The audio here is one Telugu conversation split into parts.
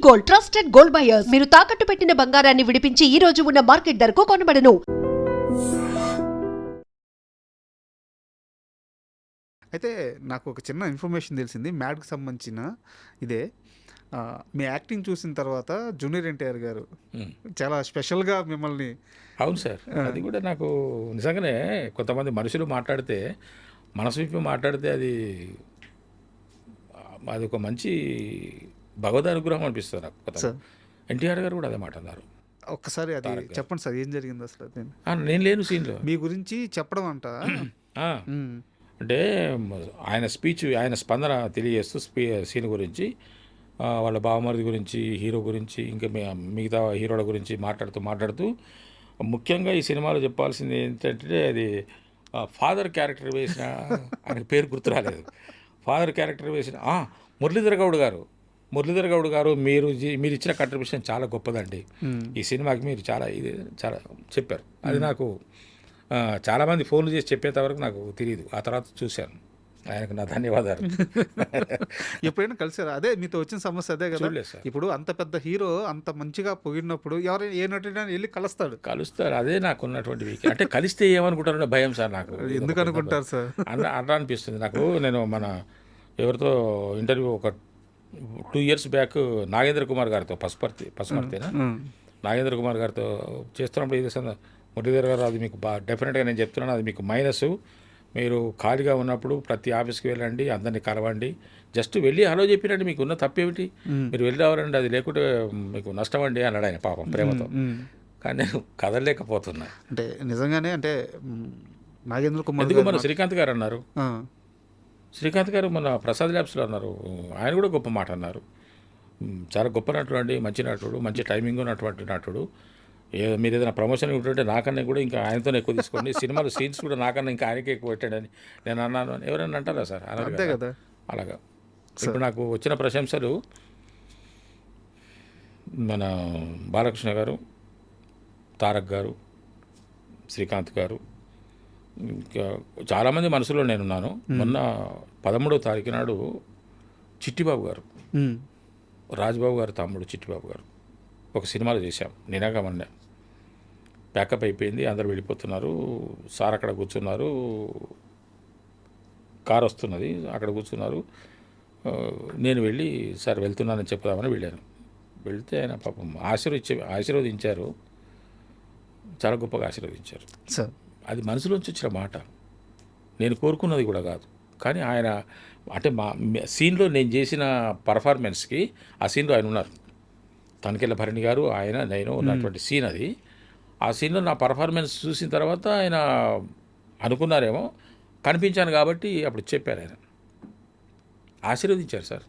Gold, trusted gold buyers. మీరు తాకట్టు పెట్టిన బంగారాన్ని విడిపించి ఈ రోజు ఉన్న మార్కెట్ ధరకు కొనబడను. అయితే నాకు ఒక చిన్న ఇన్ఫర్మేషన్ తెలిసింది మ్యాడ్కి సంబంధించిన ఇదే. మీ యాక్టింగ్ చూసిన తర్వాత జూనియర్ ఎన్టీఆర్ గారు చాలా స్పెషల్గా మిమ్మల్ని. అవును సార్, అది కూడా నాకు నిజంగానే కొంతమంది మనుషులు మాట్లాడితే మనసు విప్పి మాట్లాడితే అది ఒక మంచి భగవద్ అనుగ్రహం అనిపిస్తుంది నాకు. ఎన్టీఆర్ గారు కూడా అదే మాట అన్నారు. ఒక్కసారి అది చెప్పండి సార్, ఏం జరిగింది అసలు? నేను లేను సీన్లో. మీ గురించి చెప్పడం అంట అంటే ఆయన స్పీచ్, ఆయన స్పందన తెలియజేస్తూ సీన్ గురించి, వాళ్ళ బావమరిది గురించి, హీరో గురించి, ఇంకా మిగతా హీరోల గురించి మాట్లాడుతూ ముఖ్యంగా ఈ సినిమాలో చెప్పాల్సింది ఏంటంటే అది ఫాదర్ క్యారెక్టర్ వేసిన ఆయన పేరు గుర్తు రాలేదు. ఫాదర్ క్యారెక్టర్ వేసిన మురళీధర్ గౌడ్ గారు మీరు ఇచ్చిన కంట్రిబ్యూషన్ చాలా గొప్పదండి ఈ సినిమాకి. మీరు చాలా చెప్పారు. అది నాకు చాలామంది ఫోన్లు చేసి చెప్పేంత వరకు నాకు తెలియదు. ఆ తర్వాత చూశాను. ఆయనకు నా ధన్యవాదాలు. ఎప్పుడైనా కలిసారా? అదే మీతో వచ్చిన సమస్య అదే కదా. ఇప్పుడు అంత పెద్ద హీరో అంత మంచిగా పొగిడినప్పుడు ఎవరైనా ఏ నటుడైనా వెళ్ళి కలుస్తారు. అదే నాకు ఉన్నటువంటి వీక్. అంటే కలిస్తే ఏమనుకుంటారో భయం సార్ నాకు. ఎందుకు అనుకుంటారు సార్? అట్లా అనిపిస్తుంది నాకు. నేను మన ఎవరితో ఇంటర్వ్యూ ఒక 2 years బ్యాక్ నాగేంద్ర కుమార్ గారితో పసుపర్తినా నాగేంద్ర కుమార్ గారితో చేస్తున్నప్పుడు ఇది మురళీధర్ గారు, అది మీకు డెఫినెట్గా నేను చెప్తున్నాను, అది మీకు మైనస్. మీరు ఖాళీగా ఉన్నప్పుడు ప్రతి ఆఫీస్కి వెళ్ళండి, అందరినీ కలవండి, జస్ట్ వెళ్ళి హలో చెప్పినండి, మీకు ఉన్న తప్పేమిటి, మీరు వెళ్ళి రావాలండి, అది లేకుంటే మీకు నష్టం అండి అన్నాడు ఆయన పాపం ప్రేమతో. కానీ నేను కదలలేకపోతున్నా. అంటే నిజంగానే అంటే నాగేంద్ర కుమార్ ఎందుకు మన శ్రీకాంత్ గారు అన్నారు, శ్రీకాంత్ గారు మన ప్రసాద్ ల్యాబ్స్లో అన్నారు, ఆయన కూడా గొప్ప మాట అన్నారు. చాలా గొప్ప నటుడు అండి, మంచి నటుడు, మంచి టైమింగ్ ఉన్నటువంటి నటుడు. మీరు ఏదైనా ప్రమోషన్ ఉంటుంటే నాకన్నా కూడా ఇంకా ఆయనతోనే ఎక్కువ తీసుకోండి, సినిమాలో సీన్స్ కూడా నాకన్నా ఇంకా ఆయనకే ఎక్కువ పెట్టాడని నేను అన్నాను అని ఎవరైనా అంటారా సార్? అంతే కదా. అలాగా ఇప్పుడు నాకు వచ్చిన ప్రశంసలు మన బాలకృష్ణ గారు, తారక్ గారు, శ్రీకాంత్ గారు, ఇంకా చాలామంది మనసులో నేనున్నాను. మొన్న 13వ తారీఖు నాడు చిట్టిబాబు గారు, రాజ్బాబు గారు తమ్ముడు చిట్టిబాబు గారు ఒక సినిమాలో చేశాం. నినాగా మొన్న ప్యాకప్ అయిపోయింది, అందరు వెళ్ళిపోతున్నారు. సార్ అక్కడ కూర్చున్నారు, కారు వస్తున్నది, అక్కడ కూర్చున్నారు. నేను వెళ్ళి సార్ వెళ్తున్నానని చెప్దామని వెళ్ళాను. వెళ్తే ఆయన పాపం ఆశీర్వదించారు, చాలా గొప్పగా ఆశీర్వదించారు సార్. అది మనసులోంచి వచ్చిన మాట, నేను కోరుకున్నది కూడా కాదు. కానీ ఆయన అంటే మా సీన్లో నేను చేసిన పర్ఫార్మెన్స్కి ఆ సీన్లో ఆయన ఉన్నారు, తనకెళ్ళ భరణి గారు, ఆయన నేను ఉన్నటువంటి సీన్ అది. ఆ సీన్లో నా పర్ఫార్మెన్స్ చూసిన తర్వాత ఆయన అనుకున్నారేమో, కనిపించాను కాబట్టి అప్పుడు చెప్పారు, ఆయన ఆశీర్వదించారు సార్.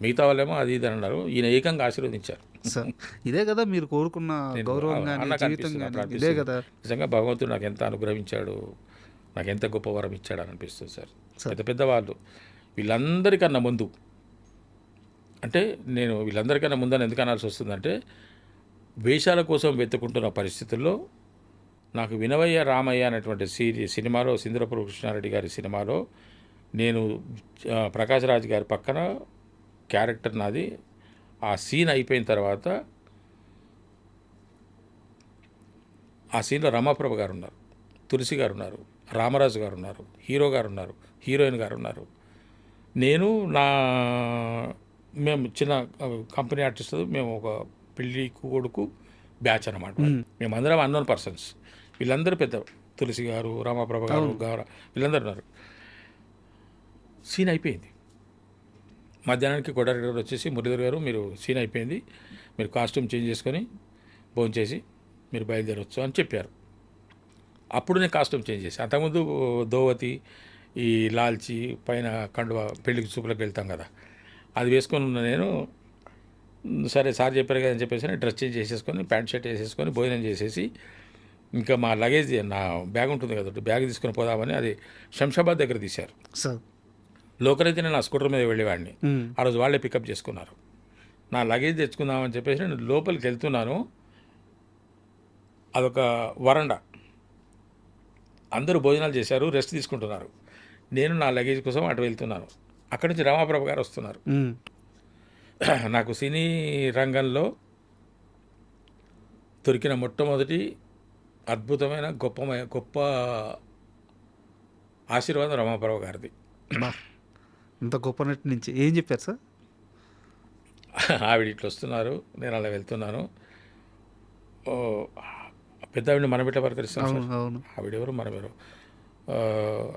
మిగతా వాళ్ళేమో అది ఇది అన్నారు, ఈయన ఏకంగా ఆశీర్వదించారు. సార్ ఇదే కదా మీరు కోరుకున్న గౌరవం. ఇదే కదా నిజంగా భగవంతుడు నాకు ఎంత అనుగ్రహించాడు, నాకు ఎంత గొప్ప వరం ఇచ్చాడు అని అనిపిస్తుంది సార్. పెద్దవాళ్ళు వీళ్ళందరికన్నా ముందు, అంటే నేను వీళ్ళందరికన్నా ముందని ఎందుకు అనాల్సి వస్తుందంటే, వేషాల కోసం వెతుకుంటున్న పరిస్థితుల్లో నాకు వినవయ్య రామయ్య అనేటువంటి సినిమాలో, సింధురపుర కృష్ణారెడ్డి గారి సినిమాలో నేను ప్రకాష్ రాజ్ గారి పక్కన క్యారెక్టర్ నాది. ఆ సీన్ అయిపోయిన తర్వాత ఆ సీన్లో రమాప్రభ గారు ఉన్నారు, తులసి గారు ఉన్నారు, రామరాజు గారు ఉన్నారు, హీరో గారు ఉన్నారు, హీరోయిన్ గారు ఉన్నారు. నేను మేము చిన్న కంపెనీ ఆర్టిస్ట్, మేము ఒక పెళ్ళి కొడుకు బ్యాచ్ అన్నమాట. మేమందరం అన్నోన్ పర్సన్స్. వీళ్ళందరూ పెద్ద, తులసి గారు, రామప్రభ గారు, వీళ్ళందరూ ఉన్నారు. సీన్ అయిపోయింది. మధ్యాహ్నానికి కొడారెడ్డి గారు వచ్చేసి, మురళీధర్ గారు మీరు సీన్ అయిపోయింది, మీరు కాస్ట్యూమ్ చేంజ్ చేసుకొని భోంచేసి మీరు బయలుదేరవచ్చు అని చెప్పారు. అప్పుడు నేను కాస్ట్యూమ్ చేంజ్ చేసి, అంతకుముందు దోవతి, ఈ లాల్చి పైన కండువ, పెళ్ళికి చూపులకు వెళ్తాం కదా, అది వేసుకొని ఉన్న నేను, సరే సార్ చెప్పారు కదా అని చెప్పేసి డ్రెస్ చేంజ్ చేసేసుకొని ప్యాంట్ షర్ట్ వేసేసుకొని భోజనం చేసేసి, ఇంకా మా లగేజ్, నా బ్యాగ్ ఉంటుంది కదా, బ్యాగ్ తీసుకొని పోదామని అది శంషాబాద్ దగ్గర తీశారు. లోకల్ అయితే నేను నా స్కూటర్ మీద వెళ్ళేవాడిని. ఆ రోజు వాళ్ళే పికప్ చేసుకున్నారు. నా లగేజ్ తెచ్చుకుందామని చెప్పేసి నేను లోపలికి వెళ్తున్నాను. అదొక వరండా, అందరూ భోజనాలు చేశారు, రెస్ట్ తీసుకుంటున్నారు. నేను నా లగేజ్ కోసం అటు వెళ్తున్నాను. అక్కడి నుంచి రామాప్రభ గారు వస్తున్నారు. నాకు సినీ రంగంలో దొరికిన మొట్టమొదటి అద్భుతమైన గొప్ప ఆశీర్వాదం రమాప్రభు గారిది. బా, ఇంత గొప్ప నటి నుంచి ఏం చెప్పారు సార్? ఆవిడ ఇట్లా వస్తున్నారు, నేను అలా వెళ్తున్నాను, ఓ, పెద్ద ఆవిడ మన బిడ్డ పలకరిస్తాను అవును సార్, అవును ఆవిడెవరు మనమెవరు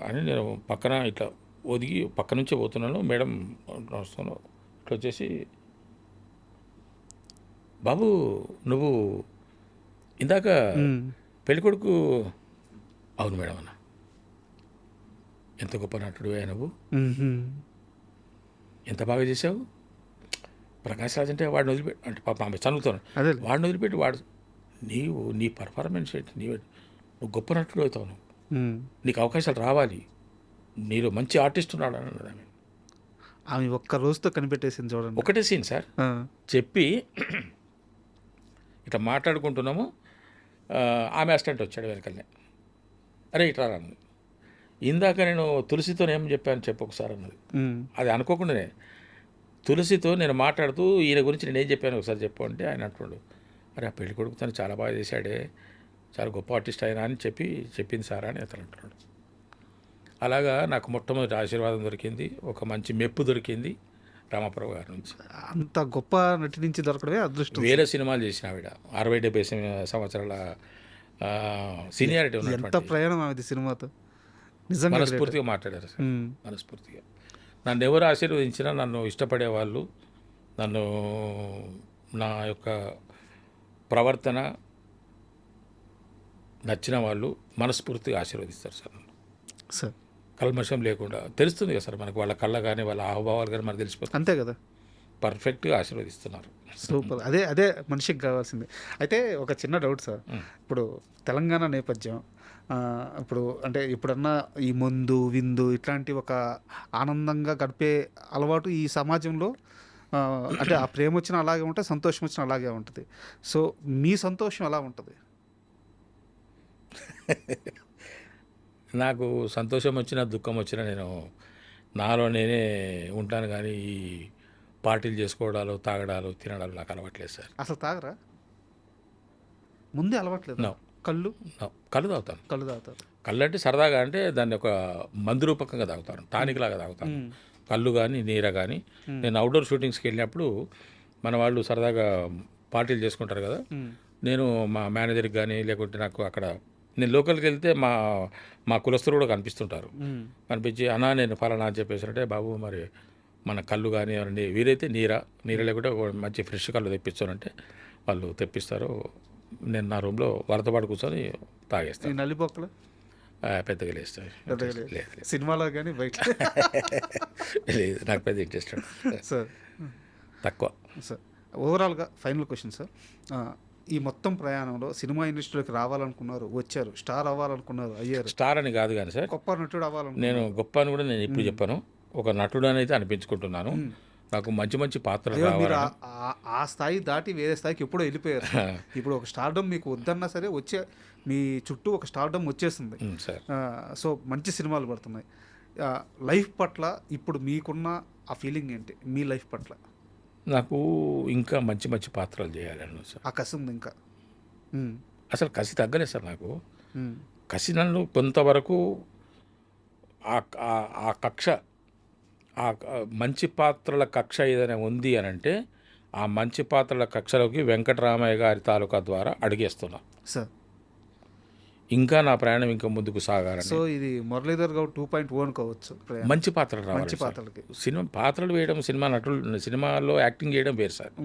అని నేను పక్కన ఇట్లా ఒదిగి పక్క నుంచే పోతున్నాను. మేడం వస్తాను, ఇట్లా వచ్చేసి, బాబు నువ్వు ఇందాక పెళ్ళికొడుకు, అవును మేడం అన్న, ఎంత గొప్ప నటుడు నువ్వు, ఎంత బాగా చేసావు, ప్రకాష్ రాజ్ అంటే వాడిని వదిలిపెట్టి, అంటే పాప ఆమె చదువుతాను, అదే వాడిని వదిలిపెట్టి వాడు, నీ పర్ఫార్మెన్స్ ఏంటి, నువ్వు గొప్ప నటుడు అవుతావు, నీకు అవకాశాలు రావాలి, నీలో మంచి ఆర్టిస్ట్ ఉన్నాడు అన్నది ఆమె. ఆమె ఒక్క రోజుతో కనిపెట్టేసింది చూడండి. ఒకటే సీన్ సార్ చెప్పి ఇట్లా మాట్లాడుకుంటున్నాము, ఆమె అసిస్టెంట్ వచ్చాడు వెనకల్నే, అరే ఇట్లా అన్నది, ఇందాక నేను తులసితో ఏం చెప్పాను చెప్పు ఒకసారి అన్నది. అది అనుకోకుండానే తులసితో నేను మాట్లాడుతూ ఈయన గురించి నేను ఏం చెప్పాను ఒకసారి చెప్పు అంటే ఆయన అంటున్నాడు, అరే ఆ పెళ్లి కొడుకు తను చాలా బాగా చేశాడే, చాలా గొప్ప ఆర్టిస్ట్ అయినా అని చెప్పింది సార్ అని అతను అంటున్నాడు. అలాగా నాకు మొట్టమొదటి ఆశీర్వాదం దొరికింది, ఒక మంచి మెప్పు దొరికింది రామాప్రభు గారి నుంచి. అంత గొప్ప నటి నుంచి దొరకడమే అదృష్టం. వేరే సినిమాలు చేసిన ఆవిడ 60-70 సంవత్సరాల సీనియారిటీ ఎంత ఉన్నటువంటి, ప్రయాణం ఆమెది సినిమాతో, నిజంగా great. మనస్ఫూర్తిగా మాట్లాడారు సార్, ఉమ్. మనస్ఫూర్తిగా. నన్ను ఎవరు ఆశీర్వదించినా, నన్ను ఇష్టపడేవాళ్ళు, నన్ను నా యొక్క ప్రవర్తన నచ్చిన వాళ్ళు మనస్ఫూర్తిగా ఆశీర్వదిస్తారు సార్. సార్ కల్మషం లేకుండా తెలుస్తుంది కదా సార్ మనకు, వాళ్ళ కళ్ళ కానీ వాళ్ళ హావభావాలు కానీ మనకు తెలిసిపోతుంది, అంతే కదా. పర్ఫెక్ట్గా ఆశీర్వదిస్తున్నారు. సూపర్. అదే మనిషికి కావాల్సింది. అయితే ఒక చిన్న డౌట్ సార్, ఇప్పుడు తెలంగాణ నేపథ్యం, ఇప్పుడు అంటే ఇప్పుడన్నా ఈ మందు విందు ఇట్లాంటి ఒక ఆనందంగా గడిపే అలవాటు ఈ సమాజంలో, అంటే ఆ ప్రేమ వచ్చినా అలాగే ఉంటుంది, సంతోషం వచ్చినా అలాగే ఉంటుంది. సో మీ సంతోషం ఎలా ఉంటుంది? నాకు సంతోషం వచ్చినా దుఃఖం వచ్చినా నేను నాలో నేనే ఉంటాను, కానీ ఈ పార్టీలు చేసుకోవడాలు, తాగడాలు, తినడాలు నాకు అలవాట్లేదు సార్. అసలు తాగరా? ముందే అలవాట్లేదు? No. కళ్ళు కళ్ళు తాగుతాను. కళ్ళు తాగుతారు. కళ్ళు అంటే సరదాగా, అంటే దాన్ని ఒక మందు రూపకంగా తాగుతాను, టానిక్ లాగా తాగుతాను. కళ్ళు కానీ నీర కానీ. నేను అవుట్డోర్ షూటింగ్స్కి వెళ్ళినప్పుడు మన వాళ్ళు సరదాగా పార్టీలు చేసుకుంటారు కదా, నేను మా మేనేజర్కి కానీ లేకుంటే నాకు అక్కడ నేను లోకల్కి వెళ్తే మా కులస్తులు కూడా కనిపిస్తుంటారు. కనిపించి అన్నా నేను ఫలానా అని చెప్పేసారంటే, బాబు మరి మన కళ్ళు కానీ ఎవరండి, వీరైతే నీర లేకుంటే ఒక మంచి ఫ్రెష్ కళ్ళు తెప్పిస్తానంటే వాళ్ళు తెప్పిస్తారు. నేను నా రూమ్లో వాళ్ళతో పాటు కూర్చొని తాగేస్తాను. నల్లిపోక్కలు పెద్దగా లేస్తాయి. లేదు సినిమాలో కానీ బయట లేదు, నాకు పెద్ద ఇంట్రెస్ట్ సార్. తక్కువ. సార్ ఓవరాల్గా ఫైనల్ క్వశ్చన్ సార్, ఈ మొత్తం ప్రయాణంలో సినిమా ఇండస్ట్రీలోకి రావాలనుకున్నారు, వచ్చారు, స్టార్ అవ్వాలనుకున్నారు, అయ్యారు. స్టార్ అని కాదు కానీ సార్, గొప్ప నటుడు అవ్వాలనుకున్నారు. నేను గొప్ప అని కూడా నేను ఇప్పుడు చెప్పాను, ఒక నటుడు అని అయితే అనిపించుకుంటున్నాను. నాకు మంచి మంచి పాత్రలు మీరు రావాలి. ఆ స్థాయి దాటి వేరే స్థాయికి ఎప్పుడో వెళ్ళిపోయారు. ఇప్పుడు ఒక స్టార్డమ్ మీకు వద్దన్నా సరే వచ్చే మీ చుట్టూ ఒక స్టార్డమ్ వచ్చేసింది సార్. సో మంచి సినిమాలు పడుతున్నాయి. లైఫ్ పట్ల ఇప్పుడు మీకున్న ఆ ఫీలింగ్ ఏంటి? మీ లైఫ్ పట్ల నాకు ఇంకా మంచి మంచి పాత్రలు చేయాలన్నా సార్. ఆ కసి ఉంది ఇంకా. అసలు కసి తగ్గలేదు సార్ నాకు. కసి నన్ను కొంతవరకు ఆ కక్ష, ఆ మంచి పాత్రల కక్ష ఏదైనా ఉంది అని అంటే, ఆ మంచి పాత్రల కక్షలోకి వెంకటరామయ్య గారి తాలూకా ద్వారా అడిగేస్తున్నా సార్. ఇంకా నా ప్రయాణం ఇంకా ముందుకు సాగాలని. సో ఇది మురళీధర్ గౌడ్ 2.0 అనుకోవచ్చు. మంచి పాత్రలు రావాలి. మంచి పాత్రలకి సినిమా పాత్రలు వేయడం, సినిమా నటులు సినిమాలో యాక్టింగ్ చేయడం వేరు సార్.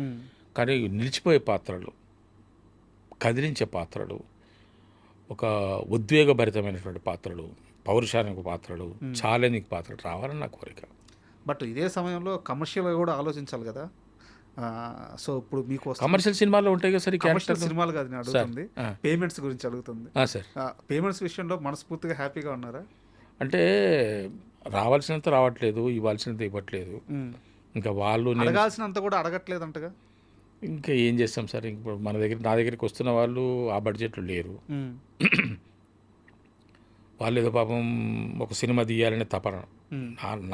కానీ నిలిచిపోయే పాత్రలు, కదిలించే పాత్రలు, ఒక ఉద్వేగభరితమైనటువంటి పాత్రలు, పౌరుషానికి పాత్రలు, ఛాలెంజింగ్ పాత్రలు రావాలని నా కోరిక. బట్ ఇదే సమయంలో కమర్షియల్గా కూడా ఆలోచించాలి కదా. సో ఇప్పుడు మీకు కమర్షియల్ సినిమాలో ఉంటాయి కదా సార్, ఈ కమర్షియల్ సినిమాలు కాదు నేను అడుగుతుంది, సార్. పేమెంట్స్ గురించి అడుగుతుంది. సార్ పేమెంట్స్ విషయంలో మనస్ఫూర్తిగా హ్యాపీగా ఉన్నారా? అంటే రావాల్సినంత రావట్లేదు, ఇవ్వాల్సినంత ఇవ్వట్లేదు. ఇంకా వాళ్ళు అడగాల్సినంత కూడా అడగట్లేదు అంటగా. ఇంకా ఏం చేస్తాం సార్, ఇప్పుడు నా దగ్గరికి వస్తున్న వాళ్ళు ఆ బడ్జెట్లు లేరు. వాళ్ళు ఏదో పాపం ఒక సినిమా తీయాలనే తపన,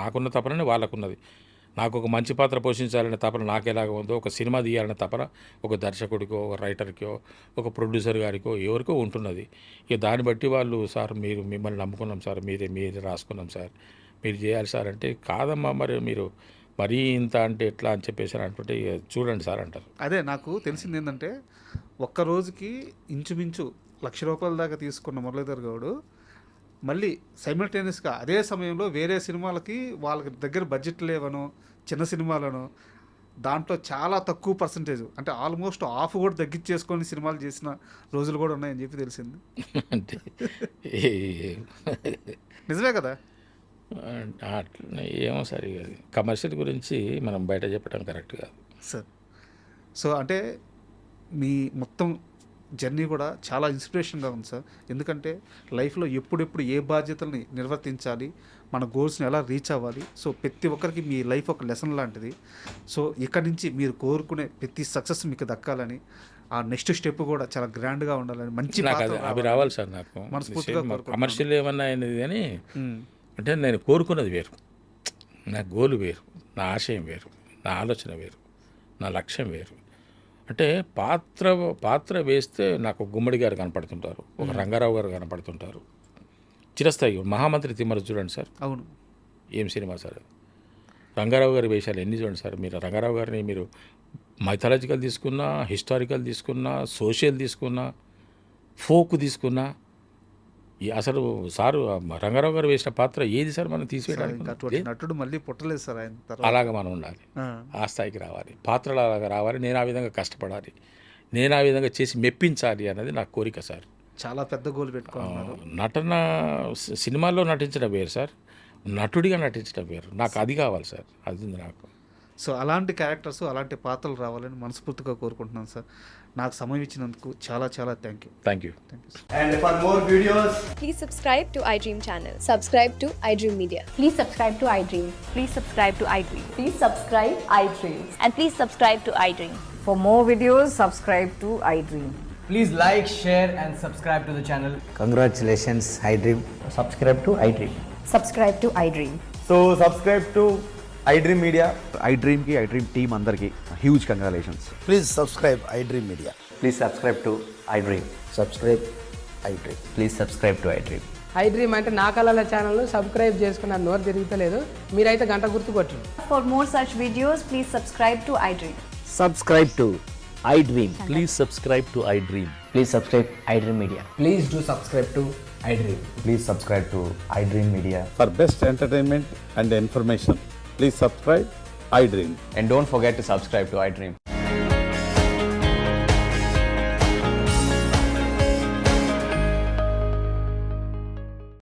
నాకున్న తపననే వాళ్ళకున్నది. నాకు ఒక మంచి పాత్ర పోషించాలనే తపన నాకు ఎలాగ ఉందో, ఒక సినిమా తీయాలనే తపన ఒక దర్శకుడికో, ఒక రైటర్కో, ఒక ప్రొడ్యూసర్ గారికో ఎవరికో ఉంటున్నది. ఇక దాన్ని బట్టి వాళ్ళు సార్ మీరు మిమ్మల్ని నమ్ముకున్నాం సార్, మీరే రాసుకున్నాం సార్, మీరు చేయాలి సార్ అంటే, కాదమ్మా మరి మీరు మరీ ఇంత అంటే ఎట్లా అని చెప్పేసి అంటుంటే ఇక చూడండి సార్ అంటారు. అదే నాకు తెలిసింది ఏంటంటే ఒక్క రోజుకి ఇంచుమించు ₹1,00,000 దాకా తీసుకున్న మురళీధర్ గౌడ్ మళ్ళీ సైమల్టేనియస్గా అదే సమయంలో వేరే సినిమాలకి వాళ్ళకి దగ్గర బడ్జెట్ లేవనో, చిన్న సినిమాలను దాంట్లో చాలా తక్కువ పర్సంటేజ్ అంటే ఆల్మోస్ట్ హాఫ్ కూడా తగ్గించేసుకొని సినిమాలు చేసిన రోజులు కూడా ఉన్నాయని చెప్పి తెలిసింది. అంటే నిజమే కదా. అట్లా ఏమో సార్, ఇక కమర్షియల్ గురించి మనం బయట చెప్పడం కరెక్ట్ కాదు సార్. సో అంటే మీ మొత్తం జర్నీ కూడా చాలా ఇన్స్పిరేషన్గా ఉంది సార్. ఎందుకంటే లైఫ్లో ఎప్పుడెప్పుడు ఏ బాధ్యతల్ని నిర్వర్తించాలి, మన గోల్స్ని ఎలా రీచ్ అవ్వాలి, సో ప్రతి ఒక్కరికి మీ లైఫ్ ఒక లెసన్ లాంటిది. సో ఇక్కడి నుంచి మీరు కోరుకునే ప్రతి సక్సెస్ మీకు దక్కాలని, ఆ నెక్స్ట్ స్టెప్ కూడా చాలా గ్రాండ్గా ఉండాలని, మంచి నాకు పాత్ర అవి రావాలి సార్. నాకు మనస్ఫూర్తిగా కోరుకుంటున్నాను. కమర్షియల్ ఏమన్నా అయినది కానీ అంటే నేను కోరుకున్నది వేరు, నా గోలు వేరు, నా ఆశయం వేరు, నా ఆలోచన వేరు, నా లక్ష్యం వేరు. అంటే పాత్ర వేస్తే నాకు గుమ్మడి గారు కనపడుతుంటారు, ఒక రంగారావు గారు కనపడుతుంటారు, చిరస్థాయి మహామంత్రి తిమ్మరు చూడండి సార్. అవును, ఏం సినిమా సార్ అది. రంగారావు గారి వేషాలు ఎన్ని చూడండి సార్. మీరు రంగారావు గారిని మీరు మైథాలజికల్ తీసుకున్నా, హిస్టారికల్ తీసుకున్నా, సోషల్ తీసుకున్నా, ఫోక్ తీసుకున్నా, అసలు సారు రంగారావు గారు వేసిన పాత్ర ఏది సార్ మనం తీసివేయడానికి. అటువంటి నటుడు మళ్ళీ పుట్టలేదు సార్ ఆయన తర్వాత. అలాగ మనం ఉండాలి, ఆ స్థాయికి రావాలి, పాత్రలు అలాగా రావాలి. నేను ఆ విధంగా కష్టపడాలి, నేను ఆ విధంగా చేసి మెప్పించాలి అన్నది నా కోరిక సార్. చాలా పెద్ద గోల్ పెట్టుకున్నారు. నటన సినిమాల్లో నటించడం వేరు సార్, నటుడిగా నటించడం వేరు. నాకు అది కావాలి సార్, అది ఉంది నాకు. సో అలాంటి క్యారెక్టర్స్, అలాంటి పాత్రలు రావాలని మనస్ఫూర్తిగా కోరుకుంటున్నాను సార్. నాకు సమయం ఇచ్చినందుకు చాలా చాలా thank you. Thank you. And for more videos, Please subscribe to iDream channel. Subscribe to iDream Media. Please subscribe to iDream. Please subscribe to iDream. Please subscribe iDream. And please subscribe to iDream. For more videos, subscribe to iDream. please like, share and subscribe to the channel. Congratulations, iDream. Subscribe to iDream. Subscribe to iDream. So subscribe to iDream Media. iDream team అందరికి huge congratulations. Please subscribe iDream Media. Please subscribe to iDream. Subscribe iDream. Please subscribe to iDream. iDream అంటే నా కళల ఛానల్ సబ్స్క్రైబ్ చేసుకున్న నోరు తిరుగుతలేదు, మీరైతే గంట గుర్తు కొట్టండి. For more such videos, please subscribe to iDream. Subscribe to iDream. Please subscribe to iDream. Please subscribe iDream Media. Please do subscribe to iDream. Please subscribe to iDream Media. For best entertainment and information, please subscribe iDream. And don't forget to subscribe to iDream.